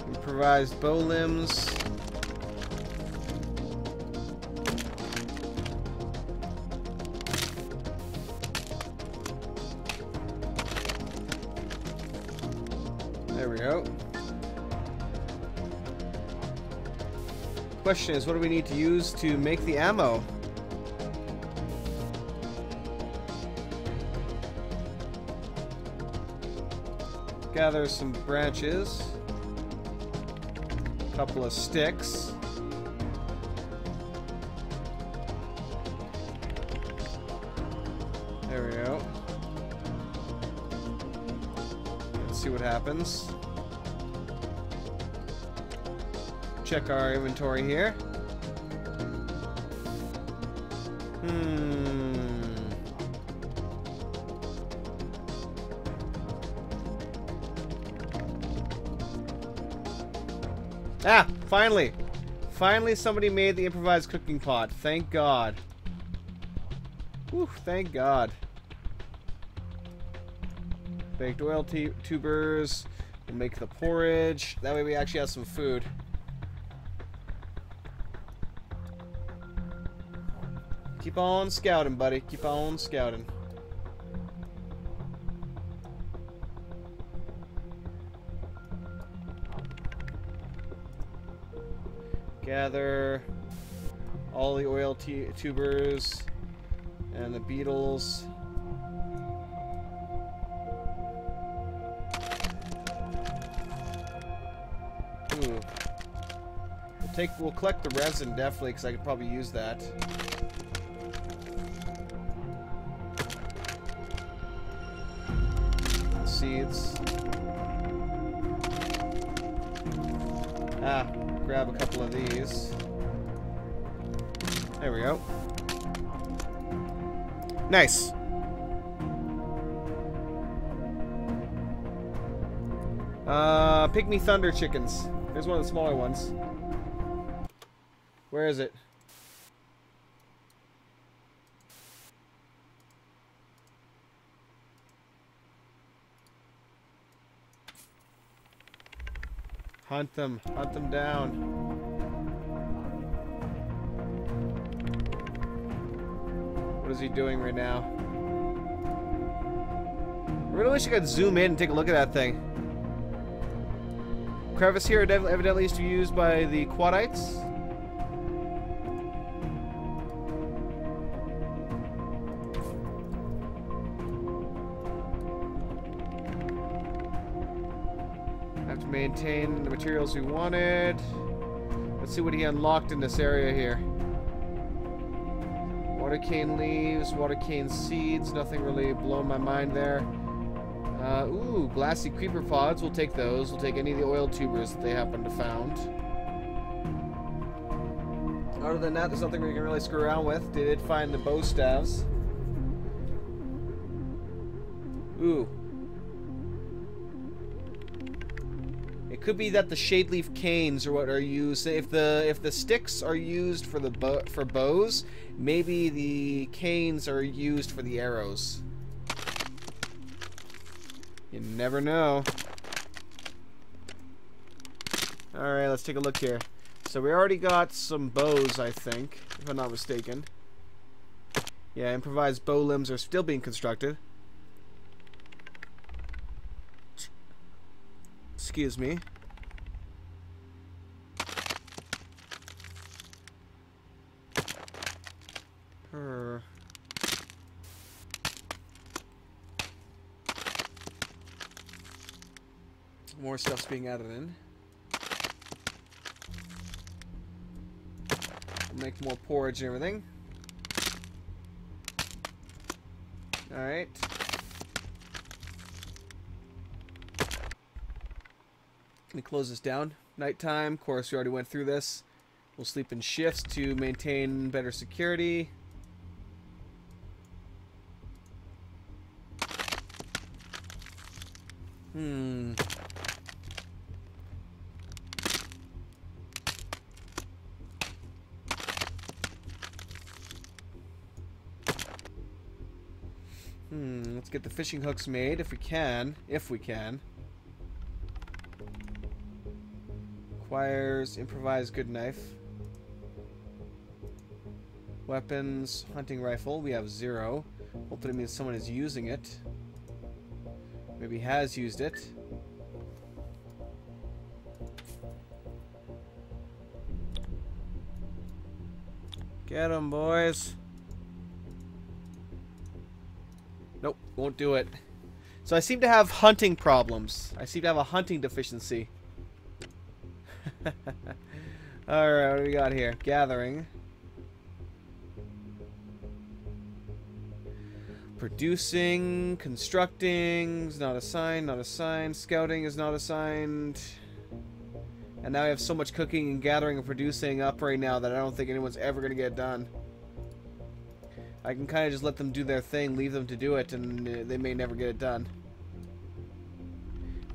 Improvised bow limbs. There we go. Question is, what do we need to use to make the ammo? Gather some branches, a couple of sticks, there we go. Let's see what happens. Check our inventory here. Ah, finally! Finally somebody made the improvised cooking pot. Thank God. Whew, thank God. Baked oil tubers, We'll make the porridge. That way we actually have some food. Keep on scouting, buddy. Keep on scouting. Gather all the oil tubers and the beetles. Ooh. We'll collect the resin definitely, because I could probably use that. Seeds. Ah, grab a couple of these. There we go. Nice. Pygmy thunder chickens. There's one of the smaller ones. Where is it? Hunt them. Hunt them down. What is he doing right now? I really wish I could zoom in and take a look at that thing. Crevice here evidently used to be used by the Quadites. Have to maintain the materials we wanted. Let's see what he unlocked in this area here. Water cane leaves, water cane seeds. Nothing really blowing my mind there. Ooh, glassy creeper pods. We'll take those. We'll take any of the oil tubers that they happen to found. Other than that, there's nothing we can really screw around with. They did find the bow staves. Ooh. It could be that the shade leaf canes are what are used. If the sticks are used for the bows, maybe the canes are used for the arrows. You never know. Alright, let's take a look here. So we already got some bows, I think, if I'm not mistaken. Yeah, improvised bow limbs are still being constructed. Excuse me. More stuff's being added in. We'll make more porridge and everything. Alright. Let me close this down. Nighttime. Of course, we already went through this. We'll sleep in shifts to maintain better security. Let's get the fishing hooks made if we can. If we can. Requires improvised good knife. Weapons, hunting rifle. We have 0. Hopefully it means someone is using it. Maybe has used it. Get 'em, boys. Nope, won't do it. So I seem to have hunting problems. I seem to have a hunting deficiency. Alright, what do we got here? Gathering. Producing. Constructing is not assigned, not assigned. Scouting is not assigned. And now I have so much cooking and gathering and producing up right now that I don't think anyone's ever going to get done. I can kind of just let them do their thing, leave them to do it, and they may never get it done.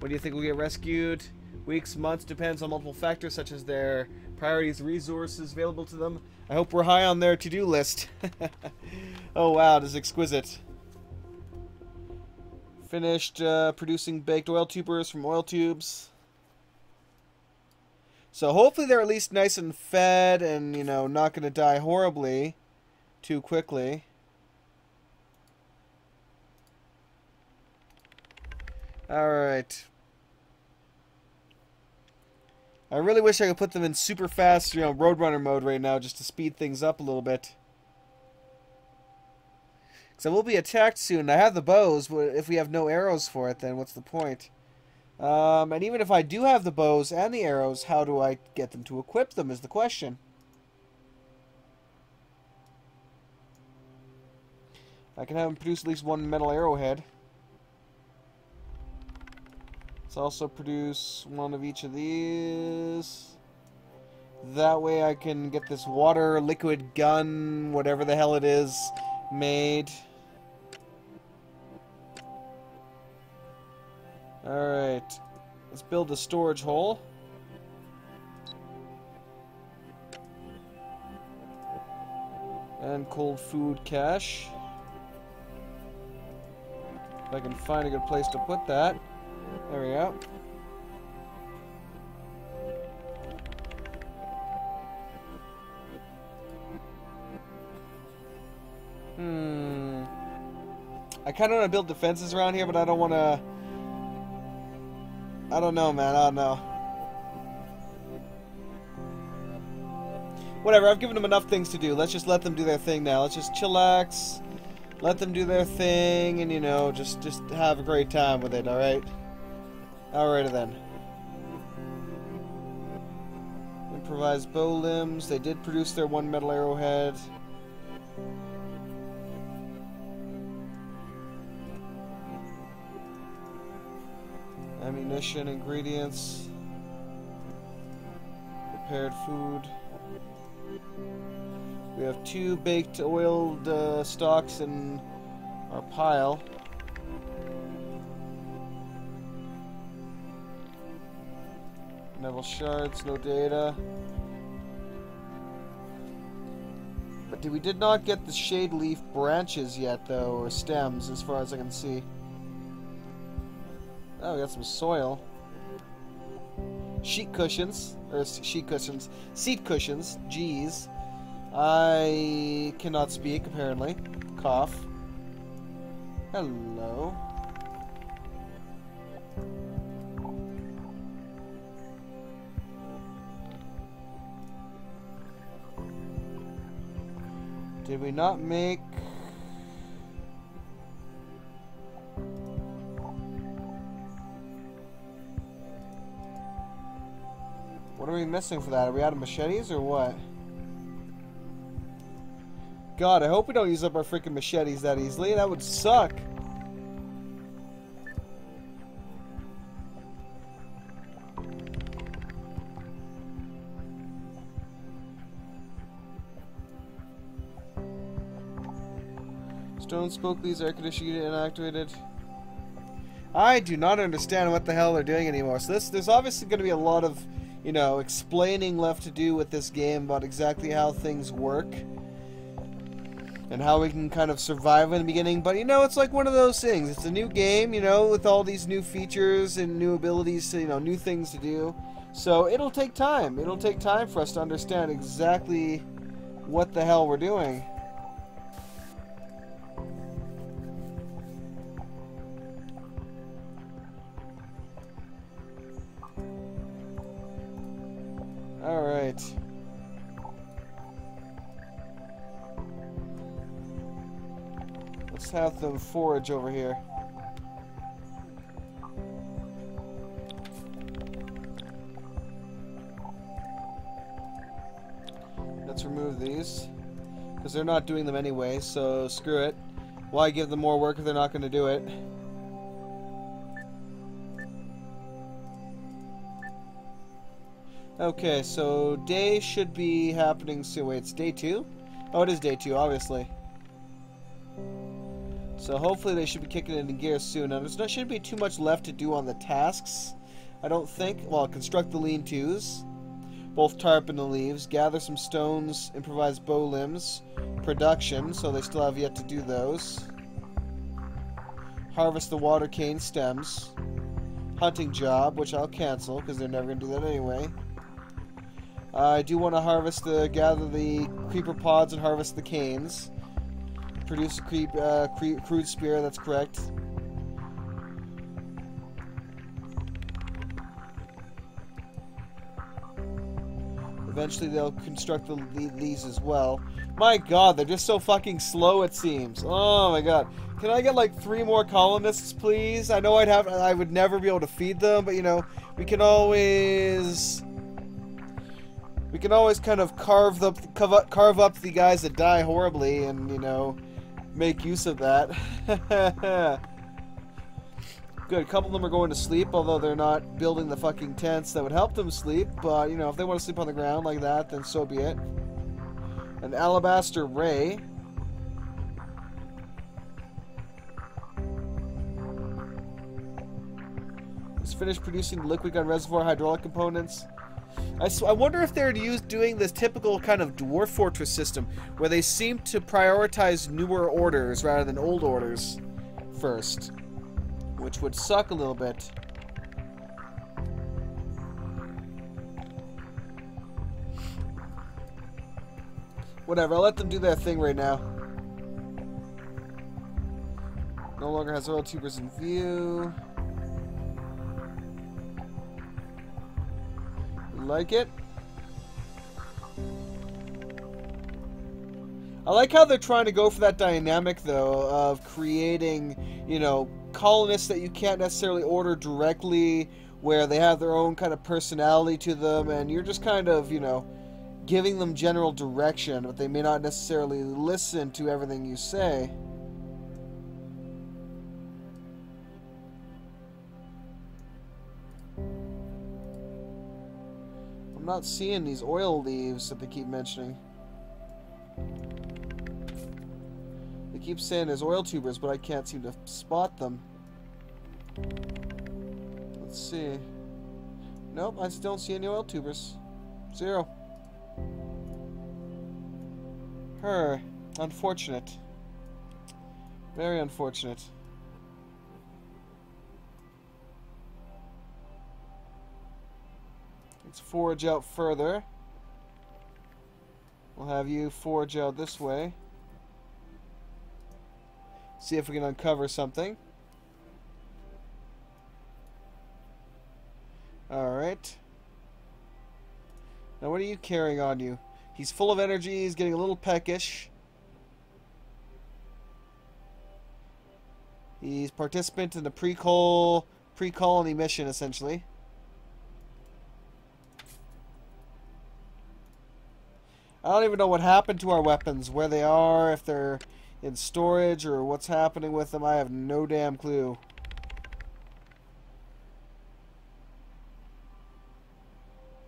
When do you think we'll get rescued? Weeks, months, depends on multiple factors such as their priorities, resources available to them. I hope we're high on their to-do list. Oh wow, this is exquisite. Finished producing baked oil tubers from oil tubes. So hopefully they're at least nice and fed and, you know, not going to die horribly too quickly. Alright. I really wish I could put them in super fast, you know, Roadrunner mode right now just to speed things up a little bit. Because I will be attacked soon. I have the bows, but if we have no arrows for it, then what's the point? And even if I do have the bows and the arrows, how do I get them to equip them is the question. I can have them produce at least one metal arrowhead. Let's also produce one of each of these. That way I can get this water liquid gun, whatever the hell it is, made. Alright. Let's build a storage hole. And cold food cache. If I can find a good place to put that. There we go. I kind of want to build defenses around here, but I don't want to... I don't know, man. I don't know. Whatever, I've given them enough things to do. Let's just let them do their thing now. Let's just chillax. Let them do their thing, and, you know, just have a great time with it, alright? Alrighty then. Improvised bow limbs. They did produce their one metal arrowhead. Ammunition, ingredients. Prepared food. We have 2 baked oiled stalks in our pile. Metal shards, no data. But we did not get the shade leaf branches yet, though, or stems, as far as I can see. Oh, we got some soil. Sheet cushions. Or sheet cushions. Seat cushions. Jeez. I cannot speak, apparently. Cough. Hello. Did we not make... What are we missing for that? Are we out of machetes or what? God, I hope we don't use up our freaking machetes that easily. That would suck. Stone spoke these air conditioning unit inactivated. I do not understand what the hell they're doing anymore. So there's obviously going to be a lot of, you know, explaining left to do with this game about exactly how things work and how we can kind of survive in the beginning. But, you know, it's like one of those things. It's a new game, you know, with all these new features and new abilities, you know, new things to do. So it'll take time. It'll take time for us to understand exactly what the hell we're doing. Alright. Let's have them forage over here. Let's remove these. Because they're not doing them anyway, so screw it. Why give them more work if they're not going to do it? Okay, so day should be happening soon. Wait, it's day 2? Oh, it is day 2, obviously. So hopefully they should be kicking it into gear soon. Now, there shouldn't be too much left to do on the tasks, I don't think. Well, construct the lean-tos. Both tarp and the leaves. Gather some stones. Improvise bow limbs. Production, so they still have yet to do those. Harvest the water cane stems. Hunting job, which I'll cancel because they're never going to do that anyway. I do want to gather the creeper pods and harvest the canes. Produce a crude spear, that's correct. Eventually they'll construct these as well. My god, they're just so fucking slow it seems. Oh my god. Can I get like 3 more colonists, please? I know I would never be able to feed them, but you know, we can always kind of carve up the guys that die horribly and, you know, make use of that. Good, a couple of them are going to sleep, although they're not building the fucking tents that would help them sleep. But, you know, if they want to sleep on the ground like that, then so be it. An alabaster ray. It's finished producing liquid gun reservoir hydraulic components. I wonder if they're doing this typical kind of dwarf fortress system, where they seem to prioritize newer orders rather than old orders first. Which would suck a little bit. Whatever, I'll let them do their thing right now. No longer has oil tubers in view. You like it? I like how they're trying to go for that dynamic, though, of creating, you know, colonists that you can't necessarily order directly, where they have their own kind of personality to them, and you're just kind of, you know, giving them general direction, but they may not necessarily listen to everything you say. I'm not seeing these oil leaves that they keep mentioning. They keep saying there's oil tubers, but I can't seem to spot them. Let's see. Nope, I just don't see any oil tubers. 0. Unfortunate. Very unfortunate. Let's forage out further. We'll have you forage out this way. See if we can uncover something. Alright. Now what are you carrying on you? He's full of energy, he's getting a little peckish. He's participant in the pre-colony mission, essentially. I don't even know what happened to our weapons, where they are, if they're in storage, or what's happening with them. I have no damn clue.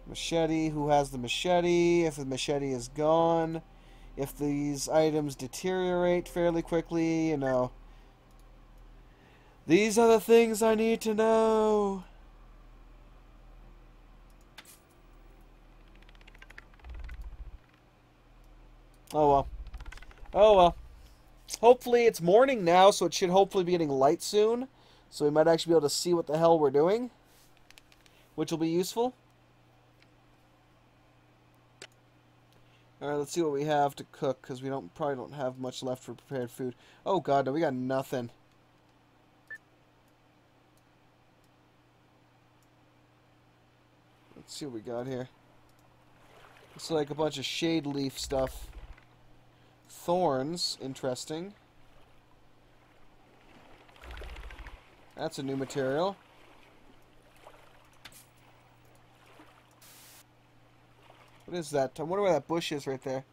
Machete, who has the machete? If the machete is gone. If these items deteriorate fairly quickly, you know. These are the things I need to know. Oh well. Oh well. Hopefully it's morning now, so it should hopefully be getting light soon. So we might actually be able to see what the hell we're doing. Which will be useful. Alright, let's see what we have to cook, because we probably don't have much left for prepared food. Oh god, no, we got nothing. Let's see what we got here. Looks like a bunch of shade leaf stuff. Thorns, interesting. That's a new material. What is that? I wonder where that bush is right there.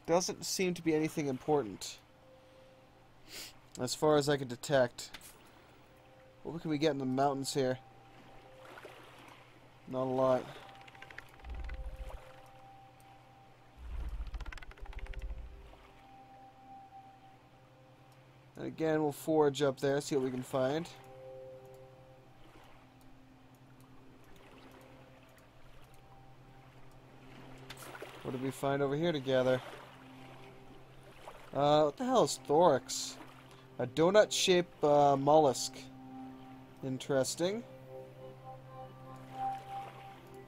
Doesn't seem to be anything important, as far as I can detect. What can we get in the mountains here? Not a lot. And again, we'll forage up there, see what we can find. What did we find over here together? What the hell is thorax? A donut-shaped mollusk. Interesting.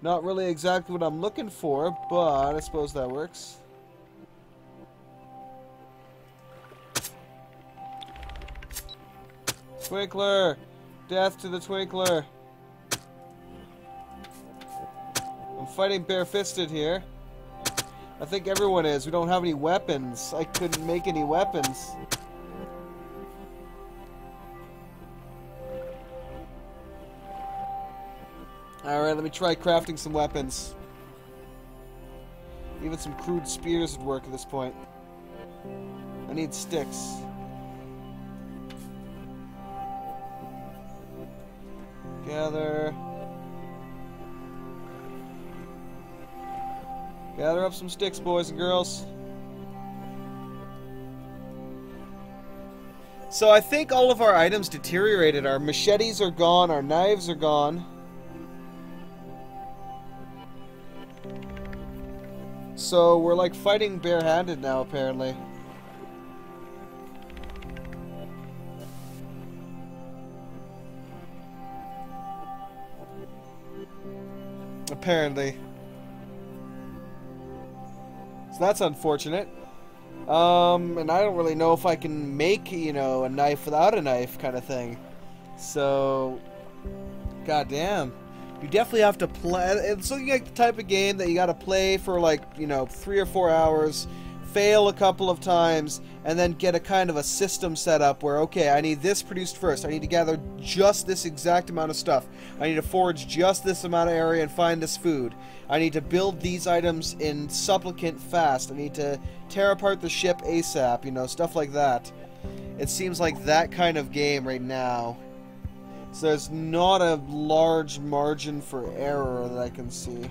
Not really exactly what I'm looking for, but I suppose that works. Twinkler! Death to the Twinkler! I'm fighting bare-fisted here. I think everyone is. We don't have any weapons. I couldn't make any weapons. Alright, let me try crafting some weapons. Even some crude spears would work at this point. I need sticks. Gather. Gather up some sticks, boys and girls. So I think all of our items deteriorated. Our machetes are gone, our knives are gone. So we're like fighting barehanded now, apparently. Apparently. So that's unfortunate. And I don't really know if I can make, you know, a knife without a knife kind of thing. So, goddamn. You definitely have to play. It's looking like the type of game that you gotta play for like, you know, 3 or 4 hours, fail a couple of times, and then get a kind of a system set up where, okay, I need this produced first. I need to gather just this exact amount of stuff. I need to forage just this amount of area and find this food. I need to build these items in supplicant fast. I need to tear apart the ship ASAP, you know, stuff like that. It seems like that kind of game right now. So there's not a large margin for error that I can see.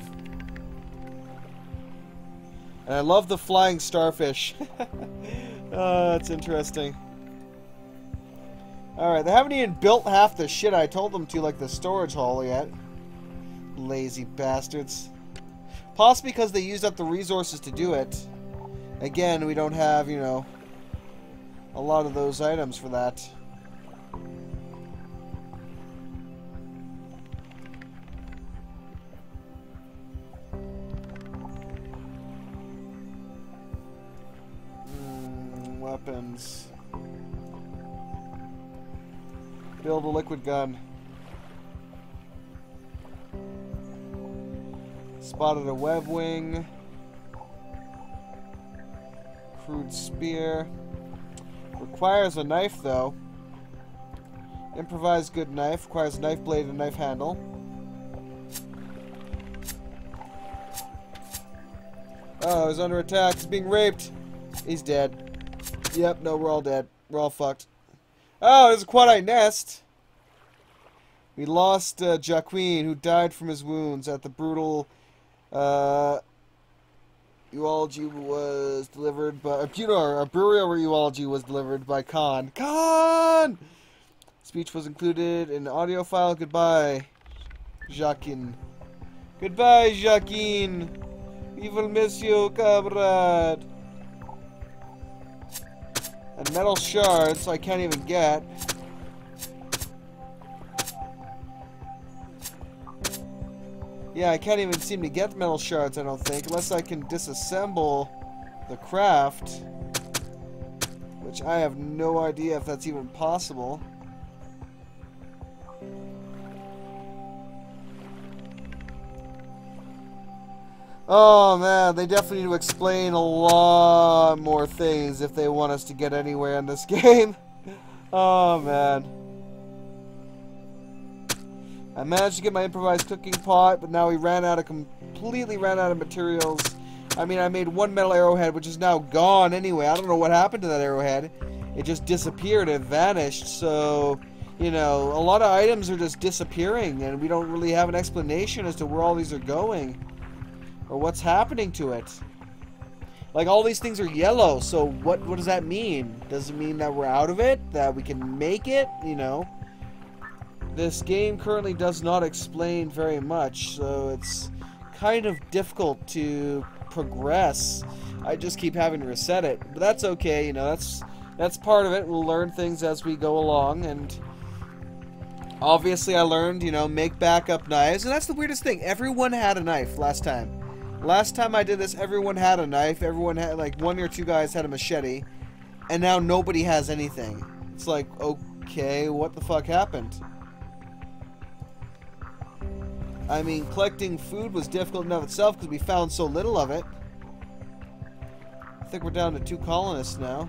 And I love the flying starfish. That's interesting. Alright, they haven't even built half the shit I told them to, like the storage hall yet. Lazy bastards. Possibly because they used up the resources to do it. Again, we don't have, you know, a lot of those items for that. Weapons. Build a liquid gun. Spotted a web wing. Crude spear. Requires a knife though. Improvised good knife. Requires a knife blade and a knife handle. Oh, he's under attack. He's being raped. He's dead. Yep, no, we're all dead. We're all fucked. Oh, there's a quadite nest. We lost Jacqueline, who died from his wounds at the brutal eulogy was delivered by... a burial eulogy was delivered by Khan. Khan! Speech was included in the audio file. Goodbye, Jacqueline. Goodbye, Jacqueline. We will miss you, comrade. And metal shards, I can't even get. Yeah, I can't even seem to get metal shards, I don't think, unless I can disassemble the craft. Which I have no idea if that's even possible. Oh man, they definitely need to explain a lot more things if they want us to get anywhere in this game. Oh man. I managed to get my improvised cooking pot, but now we completely ran out of materials. I mean, I made one metal arrowhead, which is now gone anyway. I don't know what happened to that arrowhead. It just disappeared, it vanished, so... You know, a lot of items are just disappearing, and we don't really have an explanation as to where all these are going. Or what's happening to it. Like, all these things are yellow, so what does that mean? Does it mean that we're out of it? That we can make it? You know? This game currently does not explain very much, so it's kind of difficult to progress. I just keep having to reset it. But that's okay, you know, that's That's part of it. We'll learn things as we go along, and obviously I learned, you know, make backup knives, and that's the weirdest thing. Everyone had a knife last time. Last time I did this, everyone had a knife. Everyone had, like, one or two guys had a machete, and now nobody has anything. It's like, okay, what the fuck happened? I mean, collecting food was difficult in and of itself because we found so little of it. I think we're down to 2 colonists now.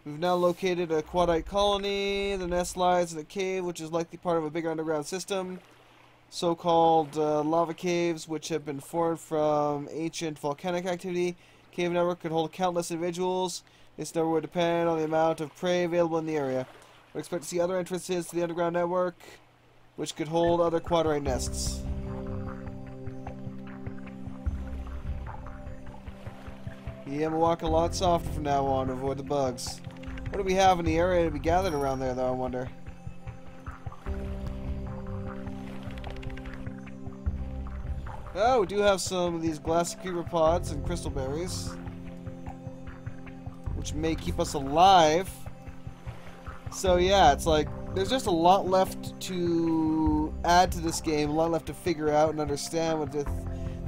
We've now located a quadite colony. The nest lies in a cave, which is likely part of a bigger underground system. So-called lava caves, which have been formed from ancient volcanic activity. Cave network could hold countless individuals. This number would depend on the amount of prey available in the area. We expect to see other entrances to the underground network, which could hold other quadrite nests. Yeah, I'm gonna walk a lot softer from now on to avoid the bugs. What do we have in the area to be gathered around there, though, I wonder? Oh, we do have some of these glass creeper pods and crystal berries, which may keep us alive. So yeah, it's like there's just a lot left to add to this game, a lot left to figure out and understand with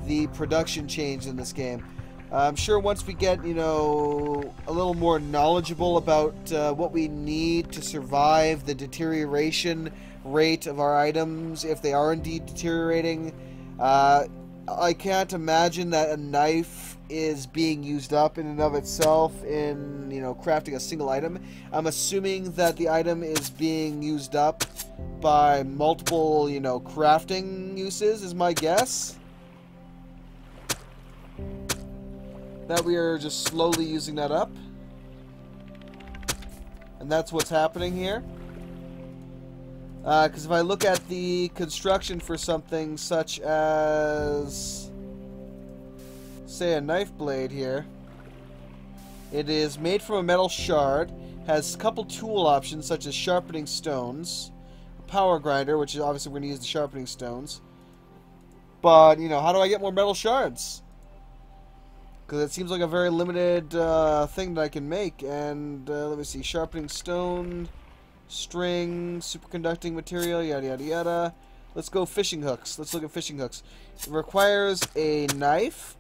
the production change in this game. I'm sure once we get, you know, a little more knowledgeable about what we need to survive the deterioration rate of our items, if they are indeed deteriorating, I can't imagine that a knife is being used up in and of itself in, you know, crafting a single item. I'm assuming that the item is being used up by multiple, you know, crafting uses, is my guess. That we are just slowly using that up. And that's what's happening here. Because if I look at the construction for something such as, say, a knife blade here, it is made from a metal shard, has a couple tool options such as sharpening stones, a power grinder, which is obviously we're going to use the sharpening stones. But, you know, how do I get more metal shards? Because it seems like a very limited thing that I can make. And let me see, sharpening stone, string, superconducting material, yada yada yada. Let's go fishing hooks. Let's look at fishing hooks. It requires a knife,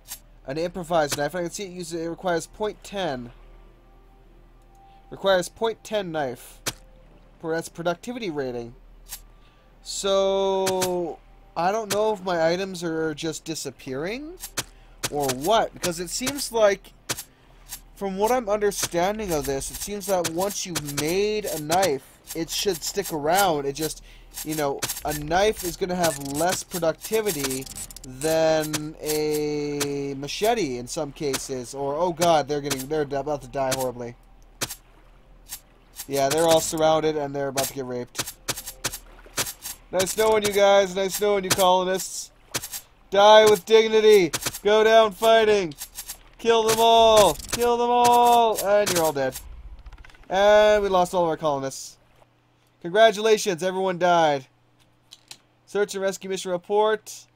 an improvised knife. I can see it requires .10. Requires .10 knife. That's productivity rating. So I don't know if my items are just disappearing or what, because it seems like, from what I'm understanding of this, it seems that once you've made a knife, it should stick around. It just, you know, a knife is going to have less productivity than a machete in some cases. Or, oh god, they're about to die horribly. Yeah, they're all surrounded and they're about to get raped. Nice knowing you guys. Nice knowing you colonists. Die with dignity. Go down fighting. Kill them all. Kill them all. And you're all dead. And we lost all of our colonists. Congratulations, everyone died. Search and rescue mission report.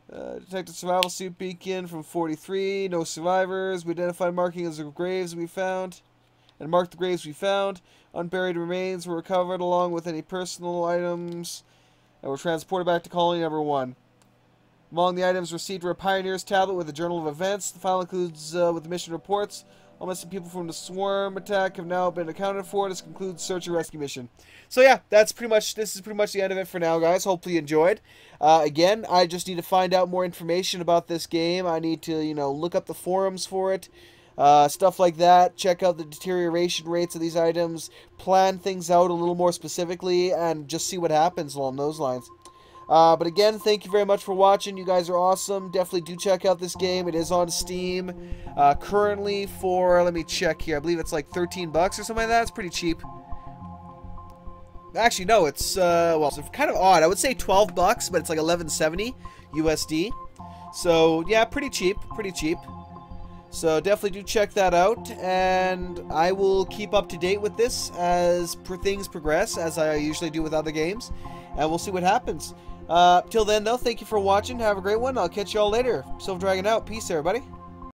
Detected survival suit beacon from 43. No survivors. We identified markings of graves we found. And marked the graves we found. Unburied remains were recovered along with any personal items and were transported back to colony number 1. Among the items received were a Pioneer's tablet with a journal of events. The file includes with the mission reports. All missing people from the swarm attack have now been accounted for. This concludes search and rescue mission. So yeah, this is pretty much the end of it for now, guys. Hopefully you enjoyed. Again, I just need to find out more information about this game. I need to, you know, look up the forums for it. Stuff like that. Check out the deterioration rates of these items. Plan things out a little more specifically and just see what happens along those lines. But again, thank you very much for watching. You guys are awesome. Definitely do check out this game. It is on Steam. Currently for, let me check here. I believe it's like 13 bucks or something like that. It's pretty cheap. Actually, no, it's, well, it's kind of odd. I would say 12 bucks, but it's like 11.70 USD. So, yeah, pretty cheap. Pretty cheap. So definitely do check that out, and I will keep up to date with this as things progress, as I usually do with other games, and we'll see what happens. Till then, though, thank you for watching. Have a great one. I'll catch you all later. Silver Dragon out. Peace, everybody.